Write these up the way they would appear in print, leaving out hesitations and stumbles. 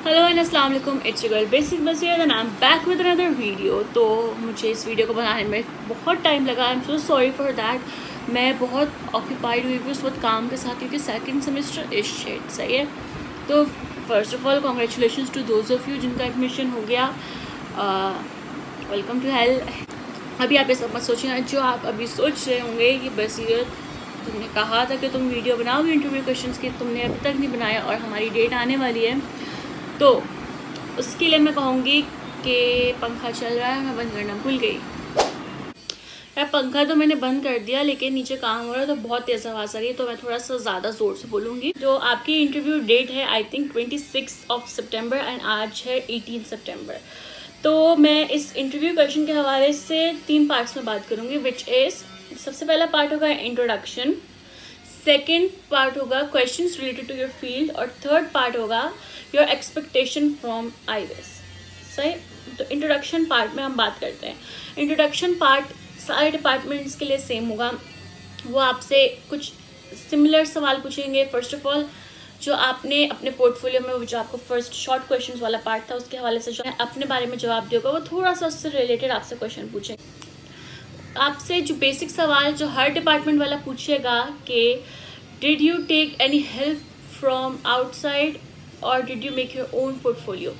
Hello and अस्सलाम वालेकुम, it's your girl basic Basir and I am back with another video. तो मुझे इस वीडियो को बनाने में बहुत टाइम लगा। I am so sorry for that. मैं बहुत ऑक्यूपाइड हुई थी उस वक्त काम के साथ, क्योंकि सेकंड सेमेस्टर इस शेड सही है। तो first of all congratulations to those of you जिनका एडमिशन हो गया। Welcome to hell. अभी आप ये सब मत सोचिए जो आप अभी सोच रहे होंगे कि बसीर तुमने कहा था कि तुम वीडियो बनाओगे इंटरव्यू क्वेश्चंस की, तुमने अभी तक नहीं बनाया और हमारी डेट आने वाली है। तो उसके लिए मैं कहूँगी कि पंखा चल रहा है, मैं बंद करना भूल गई यार। पंखा तो मैंने बंद कर दिया, लेकिन नीचे काम हो रहा है तो बहुत तेज़ आवाज़ आ रही है, तो मैं थोड़ा सा ज़्यादा ज़ोर से बोलूँगी। तो आपकी इंटरव्यू डेट है आई थिंक 26 सितंबर एंड आज है 18 सितंबर। तो मैं इस इंटरव्यू क्वेश्चन के हवाले से 3 पार्ट्स में बात करूँगी, विच इज़ सबसे पहला पार्ट होगा इंट्रोडक्शन, सेकेंड पार्ट होगा questions related to your field और थर्ड पार्ट होगा योर एक्सपेक्टेशन फ्रॉम आईवेस। सही। तो इंट्रोडक्शन पार्ट में हम बात करते हैं। इंट्रोडक्शन पार्ट सारे डिपार्टमेंट्स के लिए सेम होगा। वो आपसे कुछ सिमिलर सवाल पूछेंगे। फर्स्ट ऑफ ऑल जो आपने अपने पोर्टफोलियो में जो आपको फर्स्ट शॉर्ट क्वेश्चंस वाला पार्ट था उसके हवाले से जो अपने बारे में जवाब दिया होगा, वो थोड़ा सा उससे रिलेटेड आपसे क्वेश्चन पूछेंगे। आपसे जो बेसिक सवाल जो हर डिपार्टमेंट वाला पूछेगा कि did you take any help from outside और did you make your own portfolio.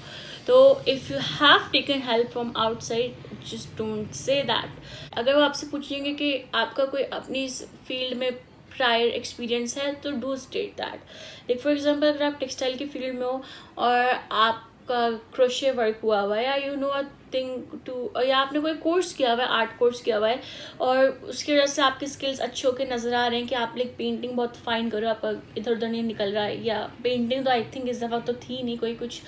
तो if you have taken help from outside just don't say that. अगर वो आपसे पूछेंगे कि आपका कोई अपनी फील्ड में प्रायर एक्सपीरियंस है तो do state that. Like for example अगर आप टेक्सटाइल की फील्ड में हो और आपका क्रोशे वर्क हुआ हुआ है या you know a thing too, या आपने कोई कोर्स किया हुआ है, आर्ट कोर्स किया हुआ है और उसकी वजह से आपके स्किल्स अच्छे होकर नज़र आ रहे हैं कि आप लाइक पेंटिंग बहुत फाइन करो, आपका इधर उधर नहीं निकल रहा है, या पेंटिंग तो आई थिंक इस दफ़ा तो थी नहीं कोई, कुछ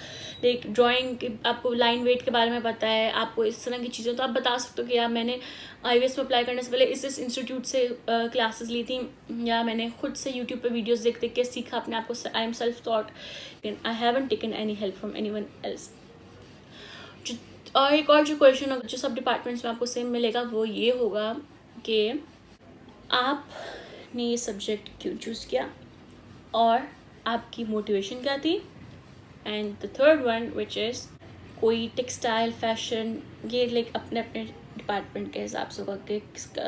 लाइक ड्राइंग के आपको लाइन वेट के बारे में पता है, आपको इस तरह की चीज़ें, तो आप बता सकते हो कि यार मैंने आईवेएस में अप्लाई करने से पहले इस इंस्टीट्यूट से क्लासेस ली थी, या मैंने खुद से यूट्यूब पे वीडियोस देख देख के सीखा अपने आप को। I am self taught, I haven't taken any help from anyone else. और एक और जो क्वेश्चन होगा जो सब डिपार्टमेंट्स में आपको सेम मिलेगा वो ये होगा कि आपने ये सब्जेक्ट क्यों चूज़ किया और आपकी मोटिवेशन क्या थी। And the third one which is कोई टेक्सटाइल फैशन, ये लाइक अपने अपने डिपार्टमेंट के हिसाब से होगा कि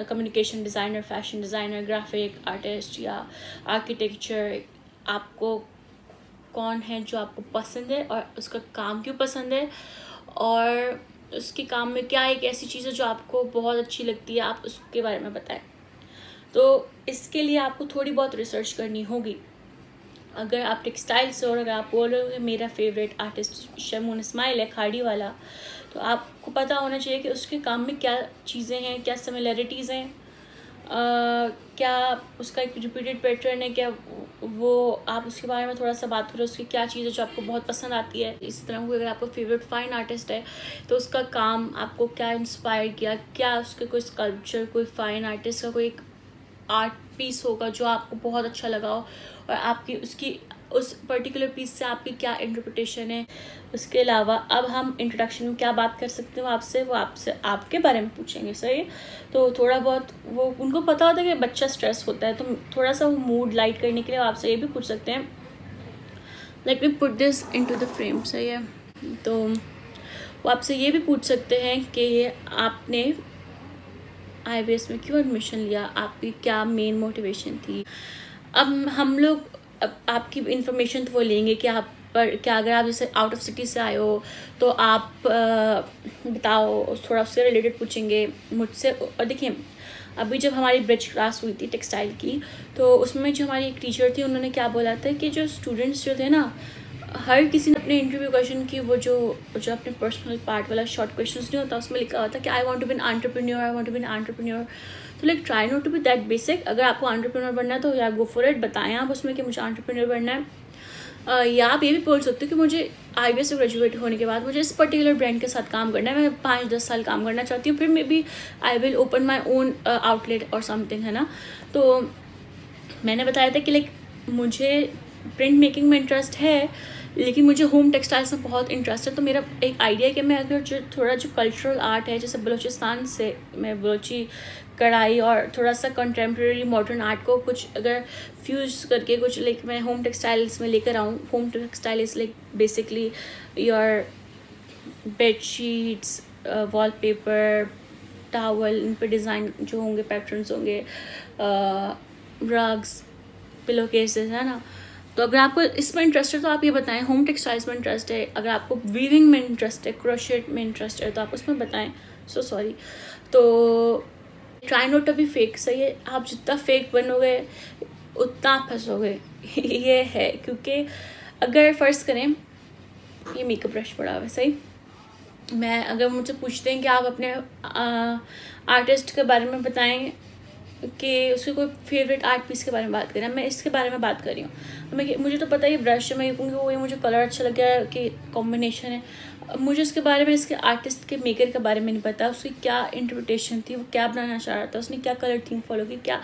communication designer, fashion designer, graphic artist या आर्किटेक्चर, आपको कौन है जो आपको पसंद है और उसका काम क्यों पसंद है और उसके काम में क्या एक ऐसी चीज़ है जो आपको बहुत अच्छी लगती है, आप उसके बारे में बताएं। तो इसके लिए आपको थोड़ी बहुत रिसर्च करनी होगी। अगर आप टेक्सटाइल से और अगर आप बोल रहे हो कि मेरा फेवरेट आर्टिस्ट शमून इस्माइल है खाड़ी वाला, तो आपको पता होना चाहिए कि उसके काम में क्या चीज़ें हैं, क्या सिमिलैरिटीज़ हैं, क्या उसका एक रिपीटेड पैटर्न है, क्या वो आप उसके बारे में थोड़ा सा बात करो, उसकी क्या चीज़ है जो आपको बहुत पसंद आती है। इसी तरह कोई अगर आपको फेवरेट फाइन आर्टिस्ट है तो उसका काम आपको क्या इंस्पायर किया, क्या उसके कोई स्कल्पचर, कोई फाइन आर्टिस्ट का कोई एक आर्ट पीस होगा जो आपको बहुत अच्छा लगा हो और आपकी उसकी उस पर्टिकुलर पीस से आपकी क्या इंटरप्रिटेशन है। उसके अलावा अब हम इंट्रोडक्शन में क्या बात कर सकते हो आपसे, वो आपसे आपके बारे में पूछेंगे। सही। तो थोड़ा बहुत वो उनको पता होता है कि बच्चा स्ट्रेस होता है, तो थोड़ा सा वो मूड लाइट करने के लिए आपसे ये भी पूछ सकते हैं, let me put this into the frame. सही है। तो वो आपसे ये भी पूछ सकते हैं कि आपने आईवेएस में क्यों एडमिशन लिया, आपकी क्या मेन मोटिवेशन थी। अब हम लोग आपकी इन्फॉर्मेशन तो वो लेंगे कि आप पर क्या अगर आप जैसे आउट ऑफ सिटी से आए हो तो आप बताओ, थोड़ा उससे रिलेटेड पूछेंगे मुझसे। और देखिए अभी जब हमारी ब्रिज क्लास हुई थी टेक्सटाइल की, तो उसमें जो हमारी एक टीचर थी उन्होंने क्या बोला था कि जो स्टूडेंट्स जो थे ना, हर किसी ने अपने इंटरव्यू क्वेश्चन की वो जो अपने पर्सनल पार्ट वाला शॉर्ट क्वेश्चन नहीं होता उसमें लिखा हुआ था कि I want to be an entrepreneur, I want to be an entrepreneur. तो like try not to be that basic. अगर आपको एंटरप्रेन्योर बनना है तो यार गो फॉर इट, बताएं आप उसमें कि मुझे एंटरप्रेन्योर बनना है। या आप ये भी बोल सकते हो कि मुझे आईवेएस से ग्रेजुएट होने के बाद मुझे इस पर्टिकुलर ब्रांड के साथ काम करना है, मैं 5-10 साल काम करना चाहती हूँ, फिर maybe I will open my own outlet और समथिंग, है ना। तो मैंने बताया था कि लाइक मुझे प्रिंट मेकिंग में इंटरेस्ट है, लेकिन मुझे होम टेक्सटाइल्स में बहुत इंटरेस्ट है। तो मेरा एक आइडिया है कि मैं अगर जो थोड़ा जो कल्चरल आर्ट है, जैसे बलूचिस्तान से मैं बलोची कढ़ाई और थोड़ा सा कंटेम्प्रेरी मॉडर्न आर्ट को कुछ अगर फ्यूज करके कुछ लाइक मैं होम टेक्सटाइल्स में लेकर आऊँ। Home textile is like basically your bedsheets, wallpaper, towel, इन पे डिज़ाइन जो होंगे, पैटर्न्स होंगे, रग्स, पिलो केसेस, है ना। तो अगर आपको इसमें इंटरेस्ट है तो आप ये बताएं। होम टेक्सटाइल्स में इंटरेस्ट है, अगर आपको वीविंग में इंटरेस्ट है, क्रोशेट में इंटरेस्ट है, तो आप उसमें बताएं। So sorry. तो try not to be fake, सही है। आप जितना फेक बनोगे उतना आप फंसोगे ये है। क्योंकि अगर फ़र्ज़ करें ये मेकअप ब्रश पड़ा हुआ है, सही, मैं अगर मुझसे पूछते हैं कि आप अपने आर्टिस्ट के बारे में बताएं कि उसके कोई फेवरेट आर्ट पीस के बारे में बात करें, मैं इसके बारे में बात कर रही हूँ। मुझे तो पता है ये ब्रश है, मैं कहूँगी वो ये मुझे कलर अच्छा लग गया कि कॉम्बिनेशन है। मुझे इसके बारे में, इसके आर्टिस्ट के मेकर के बारे में नहीं पता, उसकी क्या इंटरप्रिटेशन थी, वो क्या बनाना चाह रहा था, उसने क्या कलर थीम फॉलो की, क्या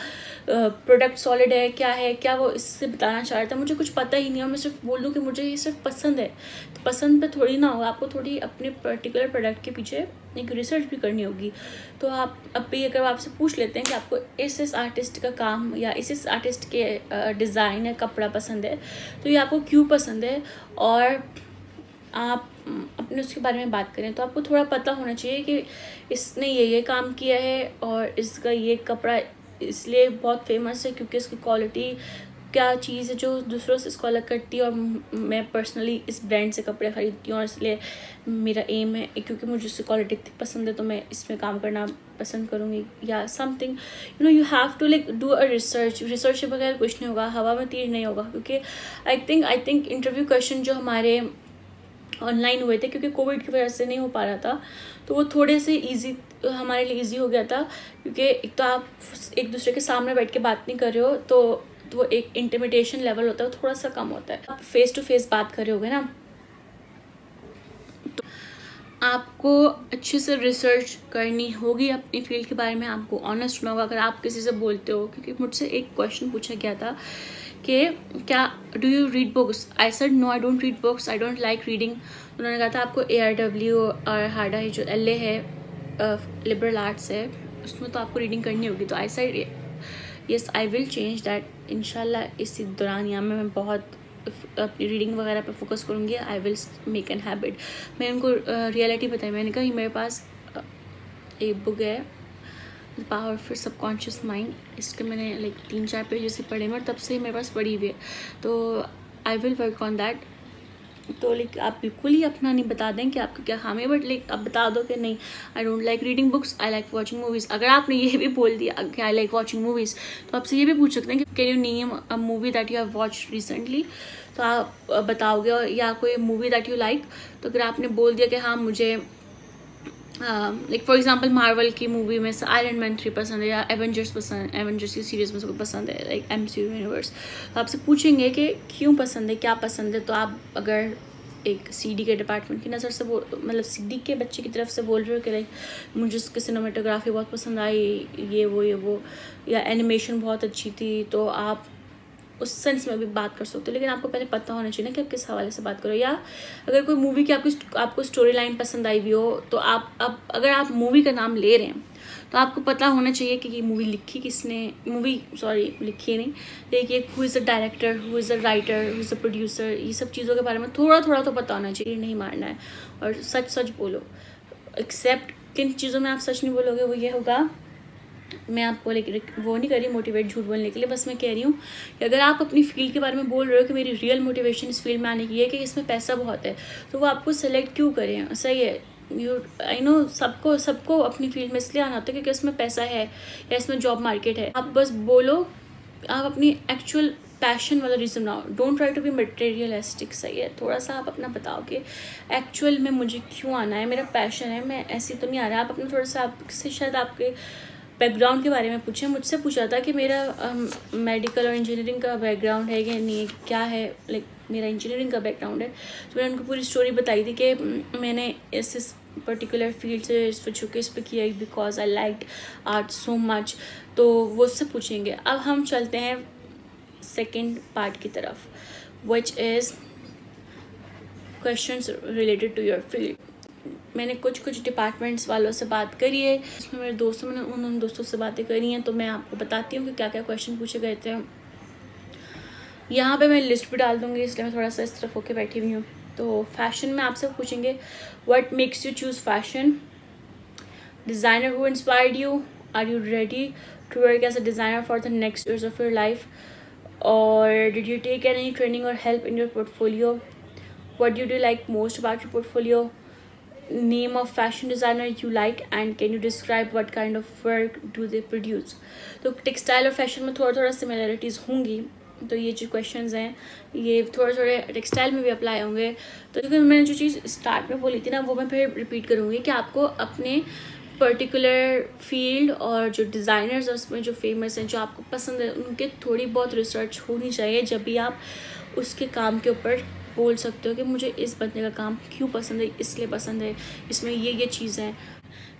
प्रोडक्ट सॉलिड है, क्या वो इससे बताना चाह रहा था, मुझे कुछ पता ही नहीं। और मैं सिर्फ बोल दूँ कि मुझे ये सिर्फ पसंद है, तो पसंद पे थोड़ी ना होगा, आपको थोड़ी अपने पर्टिकुलर प्रोडक्ट के पीछे एक रिसर्च भी करनी होगी। तो आप अभी अगर आपसे पूछ लेते हैं कि आपको इस आर्टिस्ट का काम या इस आर्टिस्ट के डिज़ाइन या कपड़ा पसंद है, तो ये आपको क्यों पसंद है, और आप अपने उसके बारे में बात करें, तो आपको थोड़ा पता होना चाहिए कि इसने ये काम किया है और इसका ये कपड़ा इसलिए बहुत फेमस है क्योंकि इसकी क्वालिटी क्या चीज़ है जो दूसरों से इसको अलग करती है। और मैं पर्सनली इस ब्रांड से कपड़े ख़रीदती हूँ और इसलिए मेरा एम है, क्योंकि मुझे इसकी क्वालिटी इतनी पसंद है तो मैं इसमें काम करना पसंद करूँगी या something. You have to like do a research के बगैर कुछ नहीं होगा, हवा में तीर नहीं होगा। क्योंकि आई थिंक इंटरव्यू क्वेश्चन जो हमारे ऑनलाइन हुए थे, क्योंकि कोविड की वजह से नहीं हो पा रहा था, तो वो थोड़े से ईजी हमारे लिए ईजी हो गया था। क्योंकि एक तो आप एक दूसरे के सामने बैठ के बात नहीं कर रहे हो, तो वो एक इंटिमिडेशन लेवल होता है, वो थोड़ा सा कम होता है। आप फेस टू फेस बात कर रहे होगे ना, तो आपको अच्छे से रिसर्च करनी होगी अपनी फील्ड के बारे में, आपको ऑनेस्ट होना होगा अगर आप किसी से बोलते हो। क्योंकि मुझसे एक क्वेश्चन पूछा गया था कि क्या do you read books, I said no, I don't read books, I don't like reading. उन्होंने कहा था आपको ARW और हार्डा है जो LA है, लिबरल आर्ट्स है, उसमें तो आपको रीडिंग करनी होगी। तो I said yes I will change that, इंशाल्लाह इसी दौरान यहाँ मैं बहुत अपनी रीडिंग वगैरह पे फोकस करूँगी। I will make an habit. मैं उनको रियलिटी बताई, मैंने कहा मेरे पास एक बुक है the power of subconscious mind, इसके मैंने लाइक 3-4 पेज जैसे पढ़े हैं और तब से मेरे पास पढ़ी हुई है, तो I will work on that. तो लाइक आप बिल्कुल ही अपना नहीं बता दें कि आपका क्या खामी है, बट लाइक आप बता दो कि नहीं आई don't like reading books, I like watching movies. अगर आपने ये भी बोल दिया कि आई लाइक वॉचिंग मूवीज़, तो आपसे ये भी पूछ सकते हैं कि can you name a movie that you have watched recently, तो आप बताओगे। और या कोई मूवी दैट यू लाइक, तो अगर आपने बोल दिया कि हाँ मुझे लाइक फॉर एग्जाम्पल मार्वल की मूवी में से आयरन मैन 3 पसंद है, या एवेंजर्स पसंद, एवेंजर्स की सीरीज़ में से कोई पसंद है, लाइक MCU यूनिवर्स, तो आपसे पूछेंगे कि क्यों पसंद है, क्या पसंद है। तो आप अगर एक CD के डिपार्टमेंट की नज़र से मतलब CD के बच्चे की तरफ से बोल रहे हो कि लाइक मुझे उसकी सिनेमेटोग्राफी बहुत पसंद आई, ये वो या एनिमेशन बहुत अच्छी थी, तो आप उस सेंस में भी बात कर सकते हो। लेकिन आपको पहले पता होना चाहिए ना कि आप किस हवाले से बात करो। या अगर कोई मूवी की आपको स्टोरी लाइन पसंद आई भी हो, तो आप अगर आप मूवी का नाम ले रहे हैं तो आपको पता होना चाहिए कि ये मूवी लिखी किसने, लिखी नहीं, लेकिन who is a director, who is a writer, who is a producer, ये सब चीज़ों के बारे में थोड़ा तो पता होना चाहिए। नहीं मारना है और सच बोलो। एक्सेप्ट किन चीज़ों में आप सच नहीं बोलोगे, वो ये होगा, मैं आपको वो नहीं कर रही मोटिवेट झूठ बोलने के लिए, बस मैं कह रही हूँ कि अगर आप अपनी फील्ड के बारे में बोल रहे हो कि मेरी रियल मोटिवेशन इस फील्ड में आने की है कि इसमें पैसा बहुत है, तो वो आपको सेलेक्ट क्यों करें। सही है, आई नो सबको अपनी फील्ड में इसलिए आना होता है क्योंकि इसमें पैसा है या इसमें जॉब मार्केट है। आप बस बोलो, आप अपनी एक्चुअल पैशन वाला रीज़न बनाओ, don't try to be materialistic. सही है, थोड़ा सा आप अपना बताओ कि एक्चुअल में मुझे क्यों आना है, मेरा पैशन है, मैं ऐसे तो नहीं आ रहा। आप अपना थोड़ा सा आपसे शायद आपके बैकग्राउंड के बारे में पूछें। मुझसे पूछा था कि मेरा मेडिकल और इंजीनियरिंग का बैकग्राउंड है कि नहीं, क्या है, लाइक मेरा इंजीनियरिंग का बैकग्राउंड है। तो मैंने उनको पूरी स्टोरी बताई थी कि मैंने इस पर्टिकुलर फील्ड से स्विच होकर इस पर किया because I like art so much. तो वो उससे पूछेंगे। अब हम चलते हैं सेकेंड पार्ट की तरफ, which is questions related to your field. मैंने कुछ डिपार्टमेंट्स वालों से बात करी है, इसमें मेरे दोस्तों, मैंने उन दोस्तों से बातें करी हैं, तो मैं आपको बताती हूँ कि क्या क्या क्वेश्चन पूछे गए थे। यहाँ पे मैं लिस्ट भी डाल दूँगी, इसलिए मैं थोड़ा सा इस तरफ होके बैठी हुई हूँ। तो फैशन में आपसे पूछेंगे what makes you choose fashion, designer who inspired you, are you ready to work as a designer for the next years of your life, और did you take any training और help in your portfolio, what do you like most about your portfolio, name of fashion designer you like and can you describe what kind of work do they produce। तो textile और fashion में थोड़ा similarities होंगी, तो ये जो questions हैं ये थोड़े टेक्सटाइल में भी अप्लाई होंगे। तो क्योंकि मैंने जो चीज़ स्टार्ट में बोली थी ना, वो मैं फिर रिपीट करूँगी कि आपको अपने पर्टिकुलर फील्ड और जो डिज़ाइनर्स हैं उसमें जो फेमस हैं, जो आपको पसंद है, उनके थोड़ी बहुत रिसर्च होनी चाहिए, जब भी आप उसके काम के ऊपर बोल सकते हो कि मुझे इस बंदे का काम क्यों पसंद है, इसलिए पसंद है, इसमें ये चीज़ है।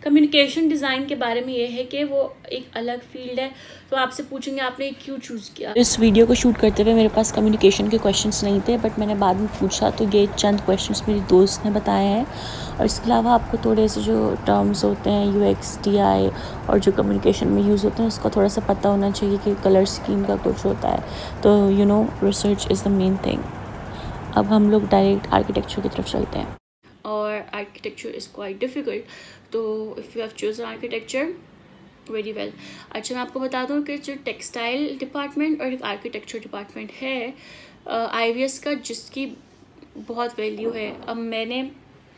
कम्युनिकेशन डिज़ाइन के बारे में ये है कि वो एक अलग फील्ड है, तो आपसे पूछेंगे आपने क्यों चूज़ किया। इस वीडियो को शूट करते हुए मेरे पास कम्युनिकेशन के क्वेश्चंस नहीं थे, बट मैंने बाद में पूछा तो ये चंद क्वेश्चंस मेरी दोस्त ने बताए हैं। और इसके अलावा आपको थोड़े से जो टर्म्स होते हैं UX TI और जो कम्युनिकेशन में यूज़ होते हैं उसका थोड़ा सा पता होना चाहिए कि कलर स्कीम का कुछ होता है। तो research is the main thing. अब हम लोग डायरेक्ट आर्किटेक्चर की तरफ चलते हैं, और आर्किटेक्चर इज़ क्वाइट डिफ़िकल्ट, तो if you have chosen architecture very well. अच्छा, मैं आपको बता दूं कि जो टेक्सटाइल डिपार्टमेंट और एक आर्किटेक्चर डिपार्टमेंट है IVS का, जिसकी बहुत वैल्यू है। अब मैंने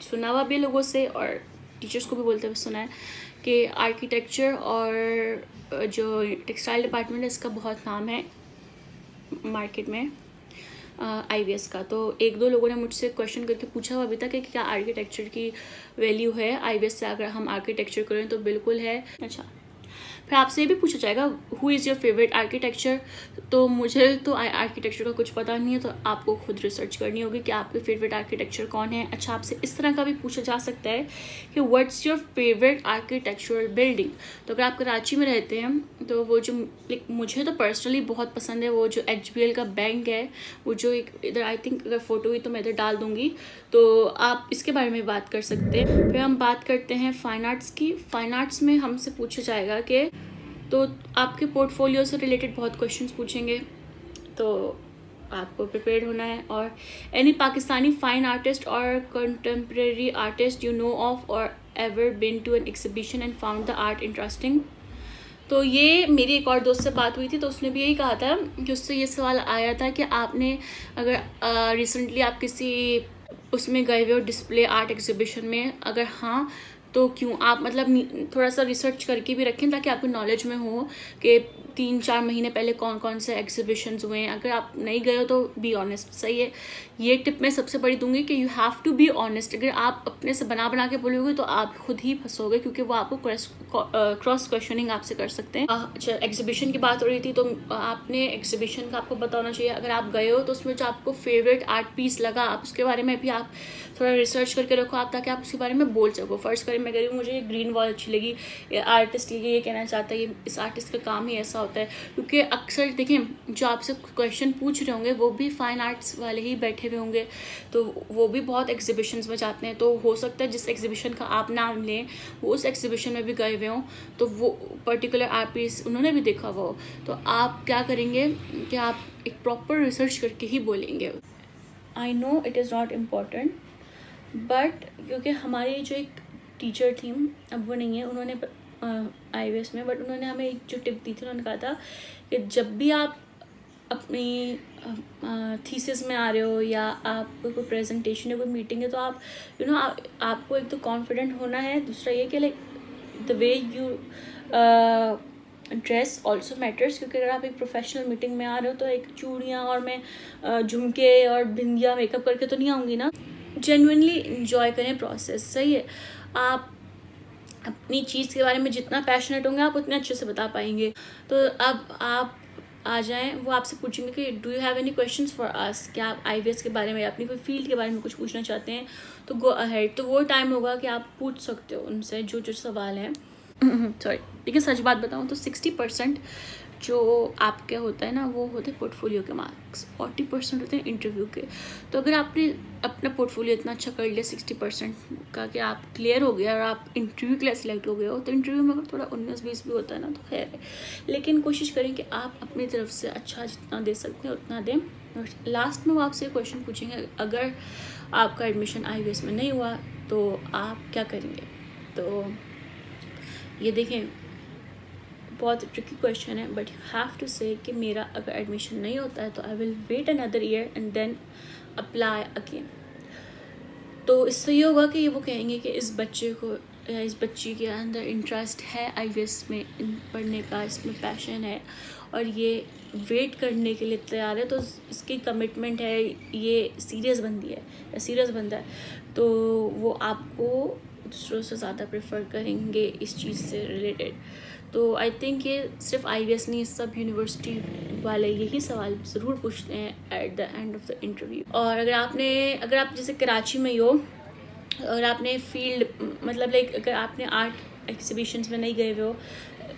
सुना हुआ भी लोगों से और टीचर्स को भी बोलते हुए सुना है कि आर्किटेक्चर और जो टेक्सटाइल डिपार्टमेंट है इसका बहुत नाम है मार्केट में IVS का। तो एक दो लोगों ने मुझसे क्वेश्चन करके पूछा हुआ अभी तक कि क्या आर्किटेक्चर की वैल्यू है IVS से अगर हम आर्किटेक्चर करें, तो बिल्कुल है। अच्छा, फिर आपसे ये भी पूछा जाएगा who is your favourite architecture. तो मुझे तो आर्किटेक्चर का कुछ पता नहीं है, तो आपको खुद रिसर्च करनी होगी कि आपके फेवरेट आर्किटेक्चर कौन है। अच्छा, आपसे इस तरह का भी पूछा जा सकता है कि what's your favourite architectural building. तो अगर आप कराची में रहते हैं तो वो जो मुझे तो पर्सनली बहुत पसंद है, वो जो HBL का बैंक है, वो जो एक इधर आई थिंक अगर फ़ोटो हुई तो मैं इधर डाल दूँगी, तो आप इसके बारे में बात कर सकते हैं। फिर हम बात करते हैं फ़ाइन आर्ट्स की। फ़ाइन आर्ट्स में हमसे पूछा जाएगा कि तो आपके पोर्टफोलियो से रिलेटेड बहुत क्वेश्चंस पूछेंगे, तो आपको प्रिपेयर्ड होना है। और एनी पाकिस्तानी फाइन आर्टिस्ट और contemporary artist you know of और ever been to an exhibition and found the art interesting. तो ये मेरी एक और दोस्त से बात हुई थी, तो उसने भी यही कहा था कि उससे ये सवाल आया था कि आपने अगर रिसेंटली आप किसी उसमें गए हुए हो डिस्प्ले आर्ट एग्जीबिशन में, अगर हाँ तो क्यों। आप मतलब थोड़ा सा रिसर्च करके भी रखें ताकि आपको नॉलेज में हो कि 3-4 महीने पहले कौन कौन से एग्जीबिशंस हुए हैं। अगर आप नहीं गए हो तो बी ऑनेस्ट, सही है। ये टिप मैं सबसे बड़ी दूंगी कि you have to be honest. अगर आप अपने से बना के बोलोगे तो आप खुद ही फंसोगे, क्योंकि वो आपको क्रॉस क्वेश्चनिंग आपसे कर सकते हैं। अच्छा, एग्जीबिशन की बात हो रही थी, तो आपने एग्जीबिशन का आपको पता होना चाहिए। अगर आप गए हो तो उसमें जो आपको फेवरेट आर्ट पीस लगा, आप उसके बारे में भी आप थोड़ा रिसर्च करके रखो आप, ताकि आप उसके बारे में बोल सको। फर्स्ट करें मैं कह रही हूँ मुझे ये ग्रीन वॉल अच्छी लगी, आर्टिस्ट ये कहना चाहता है, इस आर्टिस्ट का काम ही ऐसा होता है। क्योंकि अक्सर देखें जो आपसे क्वेश्चन पूछ रहे होंगे वो भी फाइन आर्ट्स वाले ही बैठे हुए होंगे, तो वो भी बहुत एग्जीबिशंस में जाते हैं। तो हो सकता है जिस एग्जीबिशन का आप नाम लें वो उस एग्जीबिशन में भी गए हुए हों, तो वो पर्टिकुलर आर्ट पीस उन्होंने भी देखा हुआ हो। तो आप क्या करेंगे कि आप एक प्रॉपर रिसर्च करके ही बोलेंगे। I know it is not important, but क्योंकि हमारी जो एक टीचर थी, अब वो नहीं है, उन्होंने IVS में, बट उन्होंने हमें एक जो टिप दी थी, उन्होंने कहा था कि जब भी आप अपनी थीसिस में आ रहे हो या आपको कोई प्रेजेंटेशन या कोई मीटिंग है, तो आप आपको एक तो कॉन्फिडेंट होना है, दूसरा ये कि like the way you dress also matters. क्योंकि अगर आप एक प्रोफेशनल मीटिंग में आ रहे हो तो एक चूड़ियाँ और मैं झुमके और बिंदिया मेकअप करके तो नहीं आऊँगी ना। जेन्युइनली इंजॉय करें प्रोसेस, सही है। आप अपनी चीज़ के बारे में जितना पैशनेट होंगे आप उतने अच्छे से बता पाएंगे। तो अब आप आ जाएं, वो आपसे पूछेंगे कि do you have any questions for us, क्या आप IVS के बारे में या अपनी कोई फील्ड के बारे में कुछ पूछना चाहते हैं, तो गो अहेड। तो वो टाइम होगा कि आप पूछ सकते हो उनसे जो सवाल हैं। सॉरी, लेकिन सच बात बताऊँ तो 60% जो आपके होता है ना वो होते हैं पोर्टफोलियो के मार्क्स, 40% होते हैं इंटरव्यू के। तो अगर आपने अपना पोर्टफोलियो इतना अच्छा कर लिया 60% का कि आप क्लियर हो गया और आप इंटरव्यू के लिए सिलेक्ट हो गए हो, तो इंटरव्यू में अगर थोड़ा 19-20 भी होता है ना तो खैर है, लेकिन कोशिश करें कि आप अपनी तरफ से अच्छा जितना दे सकते हैं उतना दें। और लास्ट में वो आपसे क्वेश्चन पूछेंगे, अगर आपका एडमिशन IVS में नहीं हुआ तो आप क्या करेंगे। तो ये देखें बहुत ट्रिकी क्वेश्चन है, but you have to say कि मेरा अगर एडमिशन नहीं होता है तो I will wait another year and then apply again. तो इससे ये होगा कि वो कहेंगे कि इस बच्चे को या इस बच्ची के अंदर इंटरेस्ट है IVS में पढ़ने का, इसमें पैशन है और ये वेट करने के लिए तैयार है, तो इसकी कमिटमेंट है, ये सीरियस बंदी है या सीरियस बंदा है, तो वो आपको दूसरों से ज़्यादा प्रेफर करेंगे इस चीज़ से रिलेटेड। तो आई थिंक ये सिर्फ IVS नहीं, सब यूनिवर्सिटी वाले यही सवाल ज़रूर पूछते हैं at the end of the interview. और अगर आप जैसे कराची में ही हो और आपने फील्ड मतलब लाइक अगर आपने आर्ट एग्जीबिशंस में नहीं गए हुए हो,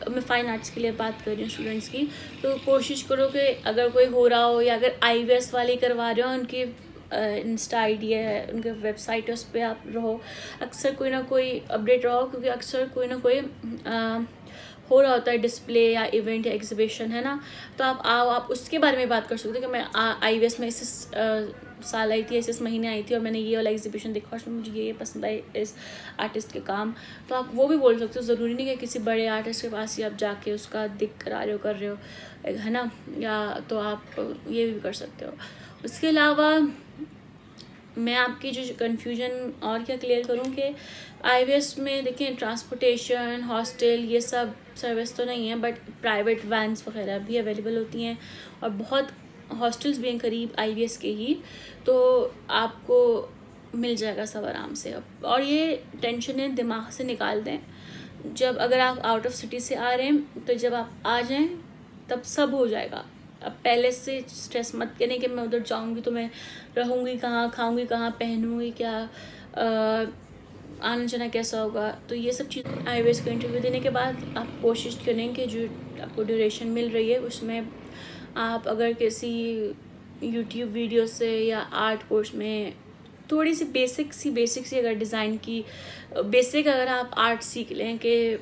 मैं फ़ाइन आर्ट्स के लिए बात कर रही हूँ स्टूडेंट्स की, तो कोशिश करो कि अगर कोई हो रहा हो या अगर IVS वाले करवा रहे हो उनकी इंस्टा ID है, उनके वेबसाइट है, उस पर आप रहो, अक्सर कोई ना कोई अपडेट रहो, क्योंकि अक्सर कोई ना कोई हो रहा होता है डिस्प्ले या इवेंट या एग्जीबिशन, है ना। तो आप उसके बारे में बात कर सकते हो कि मैं IVS में इस साल आई थी, इस महीने आई थी और मैंने ये वाला एग्जीबिशन देखा, उसमें मुझे ये पसंद आए इस आर्टिस्ट के काम। तो आप वो भी बोल सकते हो, ज़रूरी नहीं है किसी बड़े आर्टिस्ट के पास ही आप जाके उसका दिख करा रहे हो कर रहे हो, है ना, या तो आप ये भी कर सकते हो। उसके अलावा मैं आपकी जो कन्फ्यूजन और क्या क्लियर करूँ कि IVS में देखें ट्रांसपोर्टेशन, हॉस्टल, ये सब सर्विस तो नहीं है, बट प्राइवेट वैन्स वगैरह भी अवेलेबल होती हैं और बहुत हॉस्टल्स भी हैं करीब IVS के ही, तो आपको मिल जाएगा सब आराम से। और ये टेंशनें दिमाग से निकाल दें, जब अगर आप आउट ऑफ सिटी से आ रहे हैं तो जब आप आ जाएं तब सब हो जाएगा। अब पहले से स्ट्रेस मत करें कि मैं उधर जाऊंगी तो मैं रहूंगी कहाँ, खाऊंगी कहाँ, पहनूंगी क्या, आना जाना कैसा होगा। तो ये सब चीज़ IVS का इंटरव्यू देने के बाद आप कोशिश करें कि जो आपको ड्यूरेशन मिल रही है उसमें आप अगर किसी YouTube वीडियो से या आर्ट कोर्स में थोड़ी सी बेसिक सी अगर डिज़ाइन की बेसिक अगर आप आर्ट सीख लें कि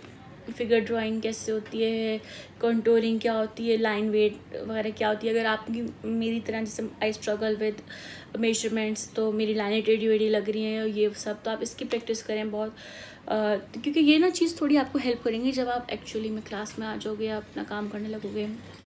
फिगर ड्राइंग कैसे होती है, कंटूरिंग क्या होती है, लाइन वेट वगैरह क्या होती है। अगर आपकी मेरी तरह जैसे आई स्ट्रगल विद मेजरमेंट्स, तो मेरी लाइनें टेढ़ी लग रही हैं ये सब, तो आप इसकी प्रैक्टिस करें बहुत, क्योंकि ये ना चीज़ थोड़ी आपको हेल्प करेंगी जब आप एक्चुअली में क्लास में आ जाओगे, अपना काम करने लगोगे।